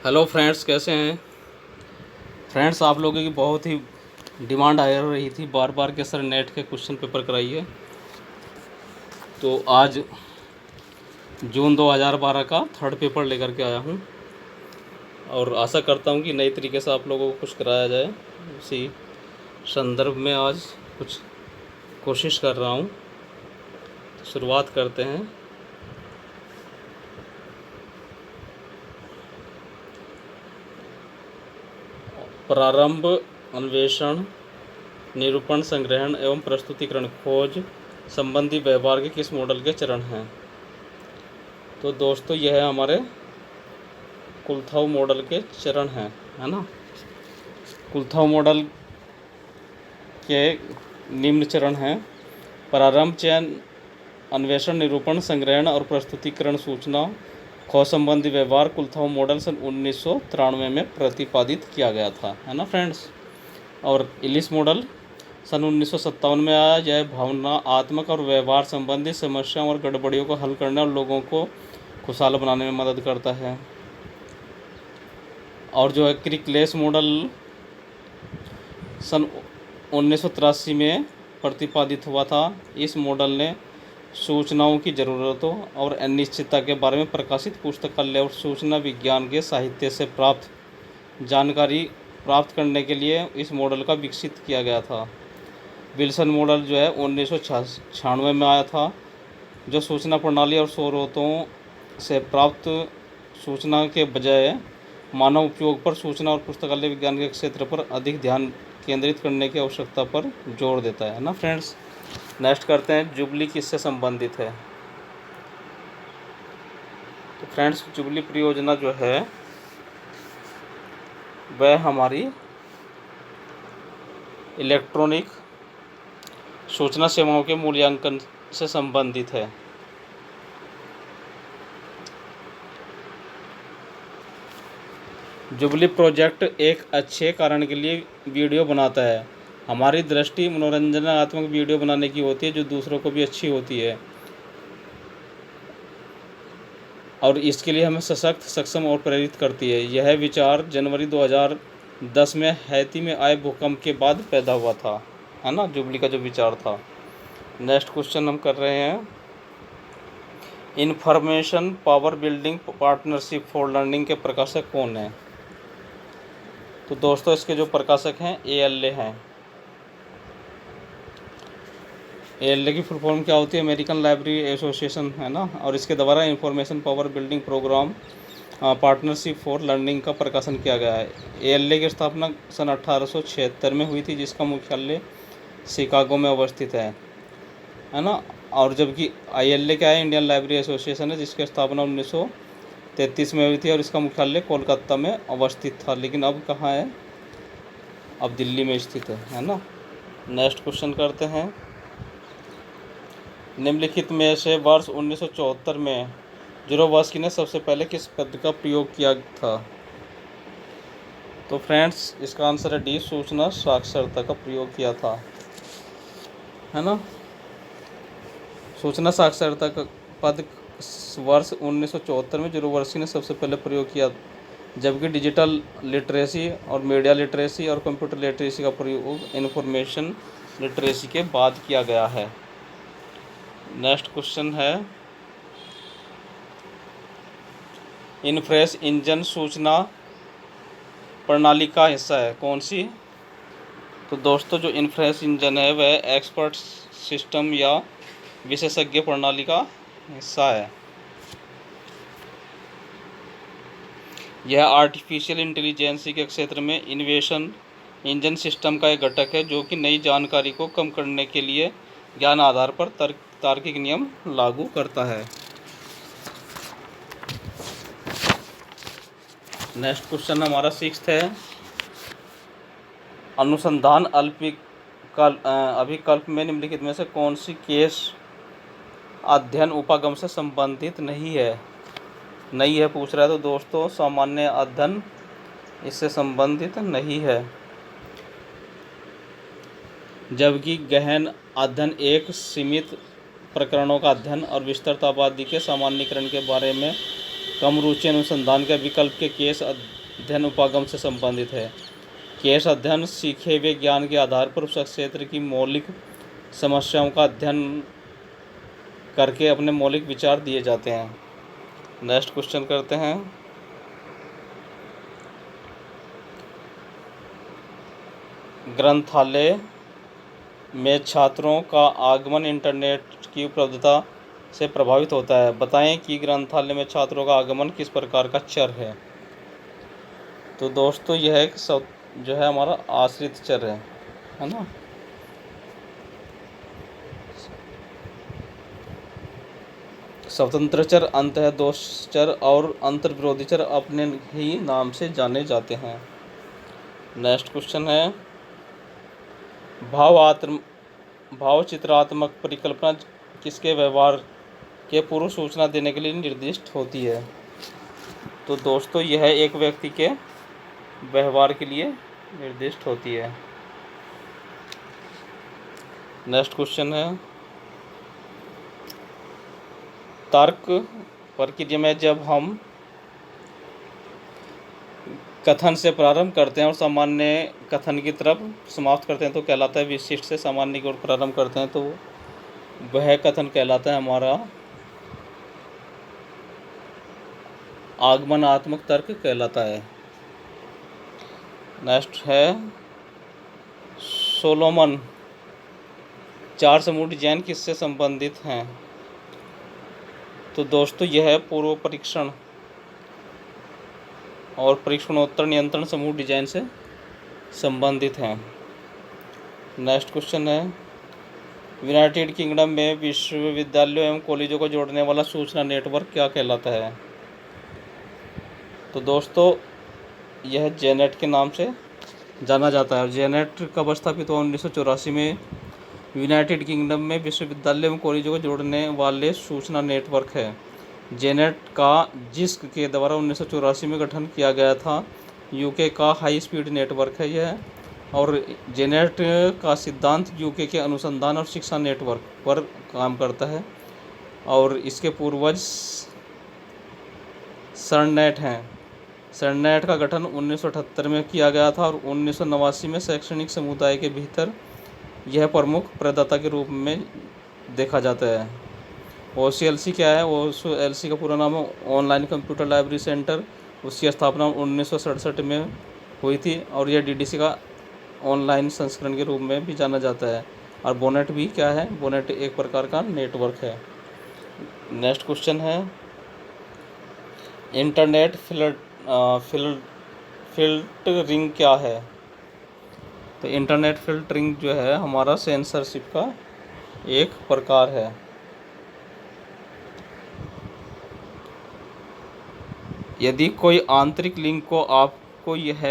Hello friends, कैसे हैं friends. आप लोगों की बहुत ही डिमांड आ रही थी बार बार के सर नेट के क्वेश्चन पेपर कराइए। तो आज जून 2012 का थर्ड पेपर लेकर के आया हूं और आशा करता हूं कि नई तरीके से आप लोगों को कुछ कराया जाए। उसी संदर्भ में आज कुछ कोशिश कर रहा हूं। तो शुरुआत करते हैं। प्रारंभ, अन्वेषण, निरूपण, संग्रहण एवं प्रस्तुतिकरण, खोज संबंधी व्यवहार के किस मॉडल के चरण हैं। तो दोस्तों, यह है हमारे कुलथाऊ मॉडल के चरण हैं, है ना। कुलथाऊ मॉडल के निम्न चरण हैं: प्रारंभ, चयन, अन्वेषण, निरूपण, संग्रहण और प्रस्तुतिकरण, सूचना, खोज संबंधी व्यवहार। कुलथाऊ मॉडल सन 1993 में प्रतिपादित किया गया था, है ना फ्रेंड्स। और इलिस मॉडल सन 1957 में आया। यह भावनात्मक और व्यवहार संबंधी समस्याओं और गड़बड़ियों को हल करने और लोगों को खुशहाल बनाने में मदद करता है। और जो है क्रिकलेस मॉडल सन 1983 में प्रतिपादित हुआ था। इस मॉडल ने सूचनाओं की ज़रूरतों और अनिश्चितता के बारे में प्रकाशित पुस्तकालय और सूचना विज्ञान के साहित्य से प्राप्त जानकारी प्राप्त करने के लिए इस मॉडल का विकसित किया गया था। विल्सन मॉडल जो है 1996 में आया था, जो सूचना प्रणाली और स्रोतों से प्राप्त सूचना के बजाय मानव उपयोग पर सूचना और पुस्तकालय विज्ञान के क्षेत्र पर अधिक ध्यान केंद्रित करने की आवश्यकता पर जोर देता है ना फ्रेंड्स। नेक्स्ट करते हैं, जुबली किससे संबंधित है। तो फ्रेंड्स, जुबली परियोजना जो है वह हमारी इलेक्ट्रॉनिक सूचना सेवाओं के मूल्यांकन से संबंधित है। जुबली प्रोजेक्ट एक अच्छे कारण के लिए वीडियो बनाता है। हमारी दृष्टि मनोरंजनात्मक वीडियो बनाने की होती है, जो दूसरों को भी अच्छी होती है और इसके लिए हमें सशक्त, सक्षम और प्रेरित करती है। यह विचार जनवरी 2010 में हैती में आए भूकंप के बाद पैदा हुआ था, है ना, जुबली का जो विचार था। नेक्स्ट क्वेश्चन हम कर रहे हैं, information power building partnership for learning के प्रकाशक कौन है। तो दोस्तों, इसके जो प्रकाशक हैं ALA हैं। ALA की फुल फॉर्म क्या होती है? अमेरिकन लाइब्रेरी एसोसिएशन, है ना। और इसके द्वारा information power building program partnership for learning का प्रकाशन किया गया है। ALA की स्थापना सन 1876 में हुई थी, जिसका मुख्यालय शिकागो में अवस्थित है ना। और जबकि ILA क्या है? इंडियन लाइब्रेरी एसोसिएशन है, जिसकी स्थापना 1933 में हुई थी और इसका मुख्यालय कोलकाता में अवस्थित था, लेकिन अब कहाँ है? अब दिल्ली में स्थित है ना। नेक्स्ट क्वेश्चन करते हैं, निम्नलिखित में से वर्ष 1974 में ज़ोरोवास्की ने सबसे पहले किस पद का प्रयोग किया था। तो फ्रेंड्स, इसका आंसर है डी, सूचना साक्षरता का प्रयोग किया था, है ना। सूचना साक्षरता का पद वर्ष 1974 में ज़ोरोवास्की ने सबसे पहले प्रयोग किया, जबकि डिजिटल लिटरेसी और मीडिया लिटरेसी और कंप्यूटर लिटरेसी का प्रयोग इंफॉर्मेशन लिटरेसी के बाद किया गया है। नेक्स्ट क्वेश्चन है, इन्फ्रेस इंजन सूचना प्रणाली का हिस्सा है, कौन सी। तो दोस्तों, जो इन्फ्रेस इंजन है वह एक्सपर्ट सिस्टम या विशेषज्ञ प्रणाली का हिस्सा है। यह आर्टिफिशियल इंटेलिजेंस के क्षेत्र में इनोवेशन इंजन सिस्टम का एक घटक है, जो कि नई जानकारी को कम करने के लिए ज्ञान आधार पर तार्किक नियम लागू करता है। नेक्स्ट क्वेश्चन हमारा 6th है, अनुसंधान अभिकल्प में निम्नलिखित में से कौन सी केस अध्ययन उपागम से संबंधित नहीं है पूछ रहा है। तो दोस्तों, सामान्य अध्ययन इससे संबंधित नहीं है, जबकि गहन अध्ययन एक सीमित प्रकरणों का अध्ययन और विस्तृत आबादी के सामान्यीकरण के बारे में कम रुचि अनुसंधान के विकल्प के केस अध्ययन उपागम से संबंधित है। केस अध्ययन सीखे हुए ज्ञान के आधार पर उस क्षेत्र की मौलिक समस्याओं का अध्ययन करके अपने मौलिक विचार दिए जाते हैं। नेक्स्ट क्वेश्चन करते हैं। ग्रंथालय में छात्रों का आगमन इंटरनेट की उपलब्धता से प्रभावित होता है। बताएं कि ग्रंथालय में छात्रों का आगमन किस प्रकार का चर है। तो दोस्तों यह एक जो है हमारा आश्रित चर है ना। स्वतंत्र चर, अंतःदोष चर और अंतर्विरोधी चर अपने ही नाम से जाने जाते हैं। नेक्स्ट क्वेश्चन है, भावचित्रात्मक परिकल्पना किसके व्यवहार के पूर्व सूचना देने के लिए निर्दिष्ट होती है। तो दोस्तों यह एक व्यक्ति के व्यवहार के लिए निर्दिष्ट होती है। नेक्स्ट क्वेश्चन है, तर्क प्रक्रिया में जब हम कथन से प्रारंभ करते हैं और सामान्य कथन की तरफ समाप्त करते हैं तो कहलाता है विशिष्ट से सामान्य की ओर प्रारंभ करते हैं तो वह कथन कहलाता है हमारा आगमनात्मक तर्क कहलाता है। नेक्स्ट है, सोलोमन चार समूह डिजाइन किससे संबंधित हैं। तो दोस्तों यह पूर्व परीक्षण और परीक्षणोत्तर नियंत्रण समूह डिजाइन से संबंधित हैं। नेक्स्ट क्वेश्चन है, यूनाइटेड किंगडम में विश्वविद्यालयों एवं कॉलेजों को जोड़ने वाला सूचना नेटवर्क क्या कहलाता है। तो दोस्तों यह जेनेट के नाम से जाना जाता है। जेनेट कब स्थापित हुआ? 1984 में। यूनाइटेड किंगडम में विश्वविद्यालय एवं कॉलेजों को जोड़ने वाले सूचना नेटवर्क है। जेनेट का जिस्क के द्वारा 1984 में गठन किया गया था। यूके का हाई स्पीड नेटवर्क है यह, और जेनेट का सिद्धांत यूके के अनुसंधान और शिक्षा नेटवर्क पर काम करता है और इसके पूर्वज सरनेट हैं। सरनेट का गठन 1978 में किया गया था और 1989 में शैक्षणिक समुदाय के भीतर यह प्रमुख प्रदाता के रूप में देखा जाता है। OCLC क्या है? OCLC का पूरा नाम है ऑनलाइन कंप्यूटर लाइब्रेरी सेंटर। उसकी स्थापना 1967 में हुई थी और यह DDC का ऑनलाइन संस्करण के रूप में भी जाना जाता है। और बोनेट भी क्या है? बोनेट एक प्रकार का नेटवर्क है। नेक्स्ट क्वेश्चन है, इंटरनेट फिल्टरिंग क्या है। तो इंटरनेट फिल्टरिंग जो है हमारा सेंसरशिप का एक प्रकार है। यदि कोई आंतरिक लिंक को आपको यह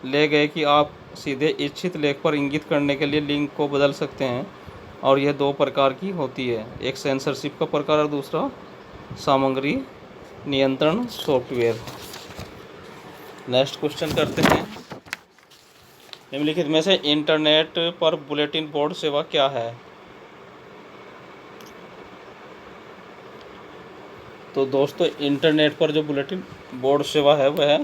ले गए कि आप सीधे इच्छित लेख पर इंगित करने के लिए लिंक को बदल सकते हैं, और यह दो प्रकार की होती है, एक सेंसरशिप का प्रकार और दूसरा सामग्री नियंत्रण सॉफ्टवेयर। नेक्स्ट क्वेश्चन करते हैं, निम्नलिखित में से इंटरनेट पर बुलेटिन बोर्ड सेवा क्या है। तो दोस्तों इंटरनेट पर जो बुलेटिन बोर्ड सेवा है वह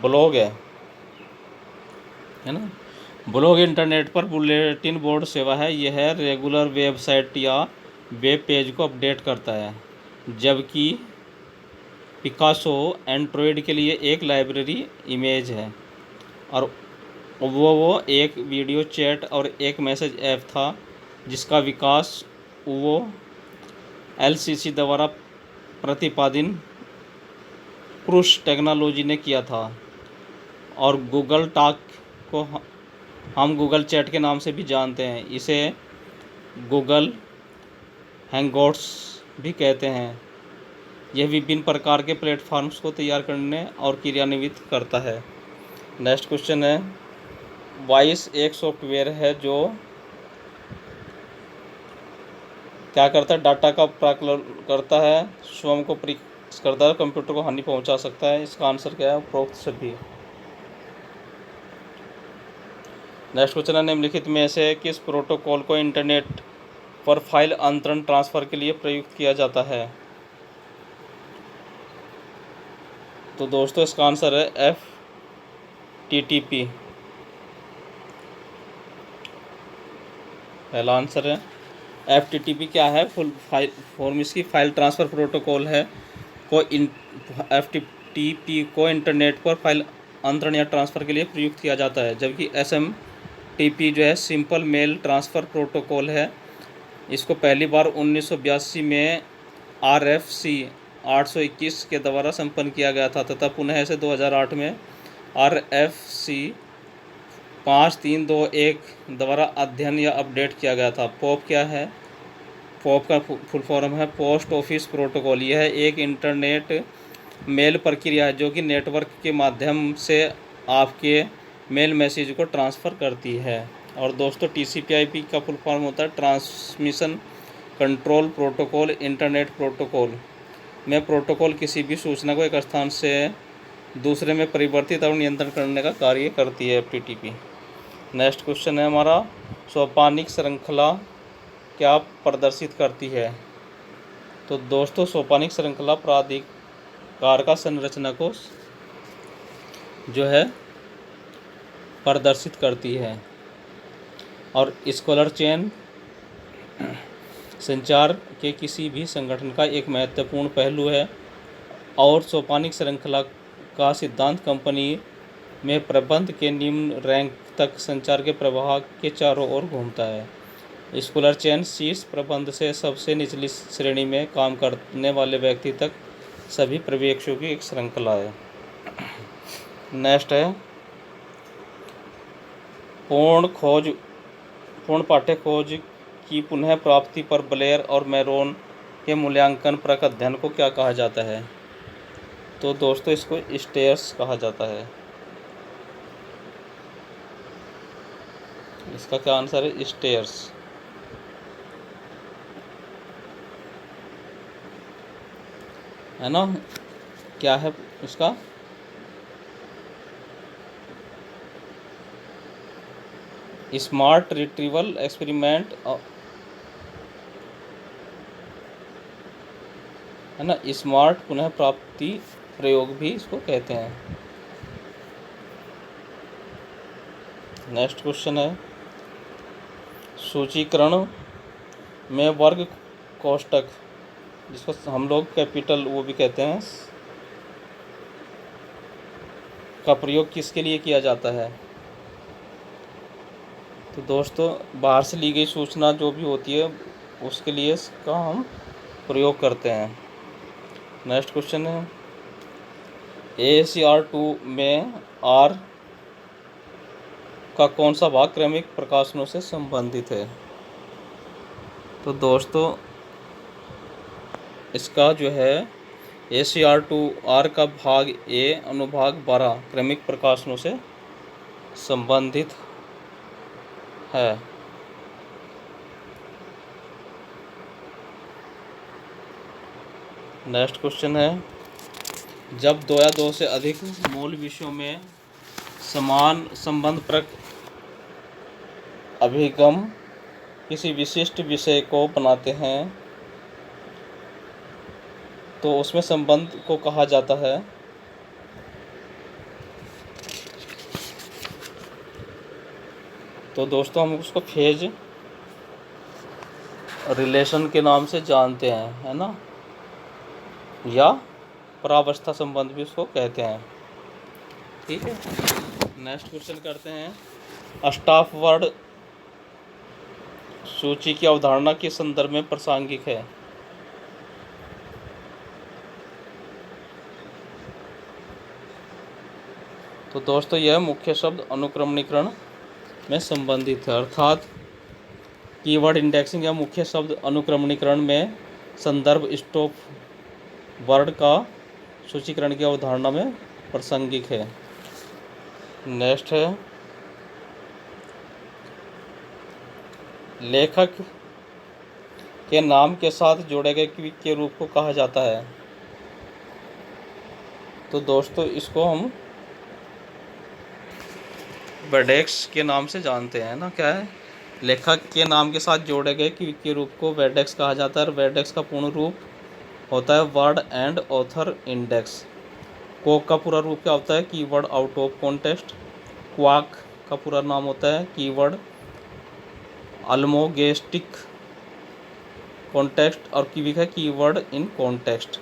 ब्लॉग है ना। ब्लॉग इंटरनेट पर बुलेटिन बोर्ड सेवा है। यह रेगुलर वेबसाइट या वेब पेज को अपडेट करता है, जबकि पिकासो एंड्रॉयड के लिए एक लाइब्रेरी इमेज है और वो एक वीडियो चैट और एक मैसेज ऐप था जिसका विकास वो LCC द्वारा प्रतिपादित पुश टेक्नोलॉजी ने किया था। और गूगल टॉक को हम गूगल चैट के नाम से भी जानते हैं। इसे गूगल हैंगआउट्स भी कहते हैं। यह विभिन्न प्रकार के प्लेटफॉर्म्स को तैयार करने और क्रियान्वित करता है। नेक्स्ट क्वेश्चन है, वॉइस एक सॉफ्टवेयर है जो क्या करता है? डाटा का प्राकलन करता है, स्वयं को परीक्षण करता है, कंप्यूटर को हानि पहुंचा सकता है। इसका आंसर क्या है? उपरोक्त सभी। नेक्स्ट क्वेश्चन है, निम्नलिखित में से किस प्रोटोकॉल को इंटरनेट पर फाइल अंतरण ट्रांसफ़र के लिए प्रयुक्त किया जाता है? तो दोस्तों इसका आंसर है FTTP। पहला आंसर है FTTP। क्या है? फुल फाइल फॉर्म इसकी फाइल ट्रांसफ़र प्रोटोकॉल है। FTTP को इंटरनेट पर फाइल अंतरण या ट्रांसफ़र के लिए प्रयुक्त किया जाता है, जबकि SMTP जो है सिंपल मेल ट्रांसफ़र प्रोटोकॉल है। इसको पहली बार 1982 में RFC 821 के द्वारा संपन्न किया गया था तथा पुनः इसे 2008 में RFC 5321 द्वारा अध्ययन या अपडेट किया गया था। POP क्या है? POP का फुल फॉर्म है पोस्ट ऑफिस प्रोटोकॉल। यह एक इंटरनेट मेल प्रक्रिया है जो कि नेटवर्क के माध्यम से आपके मेल मैसेज को ट्रांसफ़र करती है। और दोस्तों TCP/IP का फुल फॉर्म होता है transmission control protocol. Internet protocol में प्रोटोकॉल किसी भी सूचना को एक स्थान से दूसरे में परिवर्तित और नियंत्रण करने का कार्य करती है FTTP। नेक्स्ट क्वेश्चन है हमारा, सोपानिक श्रृंखला क्या प्रदर्शित करती है? तो दोस्तों सोपानिक श्रृंखला प्राधिकार का संरचना को जो है प्रदर्शित करती है। और स्कॉलर चेन संचार के किसी भी संगठन का एक महत्वपूर्ण पहलू है। और सोपानिक श्रृंखला का सिद्धांत कंपनी में प्रबंध के निम्न रैंक तक संचार के प्रवाह के चारों ओर घूमता है। स्कॉलर चेन शीर्ष प्रबंध से सबसे निचली श्रेणी में काम करने वाले व्यक्ति तक सभी पर्यवेक्षकों की एक श्रृंखला है। नेक्स्ट है पूर्ण पाठ्य खोज की पुनः प्राप्ति पर ब्लेयर और मैरोन के मूल्यांकन परक अध्ययन को क्या कहा जाता है? तो दोस्तों इसको स्टेयर्स कहा जाता है। इसका क्या आंसर है? स्टेयर्स। है ना? क्या है इसका? स्मार्ट रिट्रीवल एक्सपेरिमेंट है ना, स्मार्ट पुनः प्राप्ति प्रयोग भी इसको कहते हैं। नेक्स्ट क्वेश्चन है, सूचीकरण में वर्ग कोष्ठक जिसको हम लोग कैपिटल वो भी कहते हैं का प्रयोग किसके लिए किया जाता है? तो दोस्तों बाहर से ली गई सूचना जो भी होती है उसके लिए इसका हम प्रयोग करते हैं। नेक्स्ट क्वेश्चन है, AACR2 में R का कौन सा भाग क्रमिक प्रकाशनों से संबंधित है? तो दोस्तों इसका जो है AACR2R का भाग A अनुभाग 12 क्रमिक प्रकाशनों से संबंधित है। नेक्स्ट क्वेश्चन है, जब दो या दो से अधिक मूल विषयों में समान संबंधपरक अभिगम किसी विशिष्ट विषय को बनाते हैं तो उसमें संबंध को कहा जाता है? तो दोस्तों हम उसको फेज रिलेशन के नाम से जानते हैं, है ना, या परावस्था संबंध भी उसको कहते हैं। ठीक है, नेक्स्ट क्वेश्चन करते हैं, स्टाफ वर्ड सूची की अवधारणा किस संदर्भ में प्रासंगिक है? तो दोस्तों यह मुख्य शब्द अनुक्रमणीकरण में संबंधित है, अर्थात कीवर्ड इंडेक्सिंग या मुख्य शब्द अनुक्रमणीकरण में संदर्भ स्टॉप वर्ड का सूचीकरण की अवधारणा में प्रासंगिक है। नेक्स्ट है, लेखक के नाम के साथ जोड़े गए क्विक के रूप को कहा जाता है? तो दोस्तों इसको हम वर्डेक्स के नाम से जानते हैं ना। क्या है? लेखक के नाम के साथ जोड़े गए के रूप को वर्डेक्स कहा जाता है और वर्डेक्स का पूर्ण रूप होता है word and author index. Coke का पूरा रूप क्या होता है? Keyword out of context. Quack का पूरा नाम होता है कीवर्ड अल्मोगेस्टिक कॉन्टेक्स्ट और कीविक है keyword in context.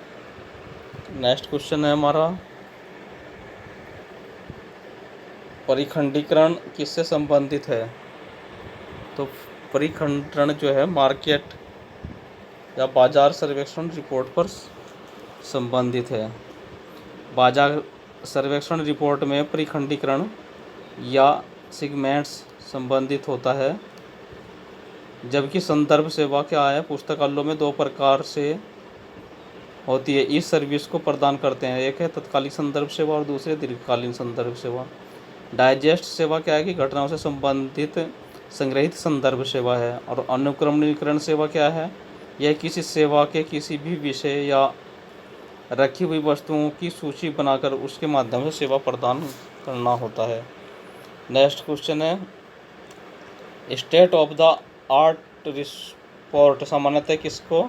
Next question है हमारा, परिखंडीकरण किससे संबंधित है? तो परिखंडन जो है मार्केट या बाजार सर्वेक्षण रिपोर्ट पर संबंधित है। बाजार सर्वेक्षण रिपोर्ट में परिखंडीकरण या सेगमेंट्स संबंधित होता है, जबकि संदर्भ सेवा क्या है? पुस्तकालयों में 2 प्रकार से होती है, इस सर्विस को प्रदान करते हैं। एक है तत्कालिक संदर्भ सेवा और दूसरी दीर्घकालीन संदर्भ सेवा। डाइजेस्ट सेवा क्या है कि घटनाओं से संबंधित संग्रहित संदर्भ सेवा है। और अनुक्रमणीकरण सेवा क्या है? यह किसी सेवा के किसी भी विषय या रखी हुई वस्तुओं की सूची बनाकर उसके माध्यम से सेवा प्रदान करना होता है। नेक्स्ट क्वेश्चन है, state of the art report सामान्यतः किसको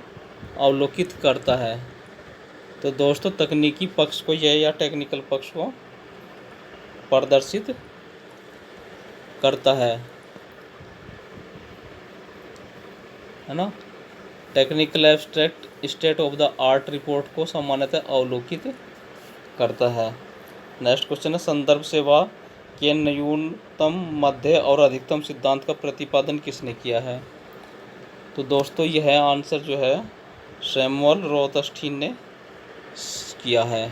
अवलोकित करता है? तो दोस्तों तकनीकी पक्ष को यह या टेक्निकल पक्ष को प्रदर्शित करता है ना। Technical abstract state of the art report को सामान्यतः अवलोकित करता है। नेक्स्ट क्वेश्चन है, संदर्भ सेवा के न्यूनतम, मध्य और अधिकतम सिद्धांत का प्रतिपादन किसने किया है? तो दोस्तों यह आंसर जो है सैमुअल रोथस्टीन ने किया है।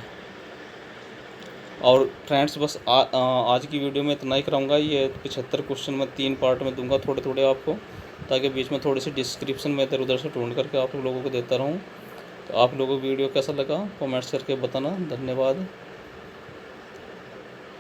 और फ्रेंड्स बस आज की वीडियो में इतना ही कराऊंगा। ये 75 क्वेश्चन मैं 3 पार्ट में दूंगा थोड़े थोड़े आपको, ताकि बीच में थोड़ी सी डिस्क्रिप्शन में इधर उधर से ढूंढ करके आप लोगों को देता रहूं। तो आप लोगों को वीडियो कैसा लगा कमेंट्स करके बताना। धन्यवाद।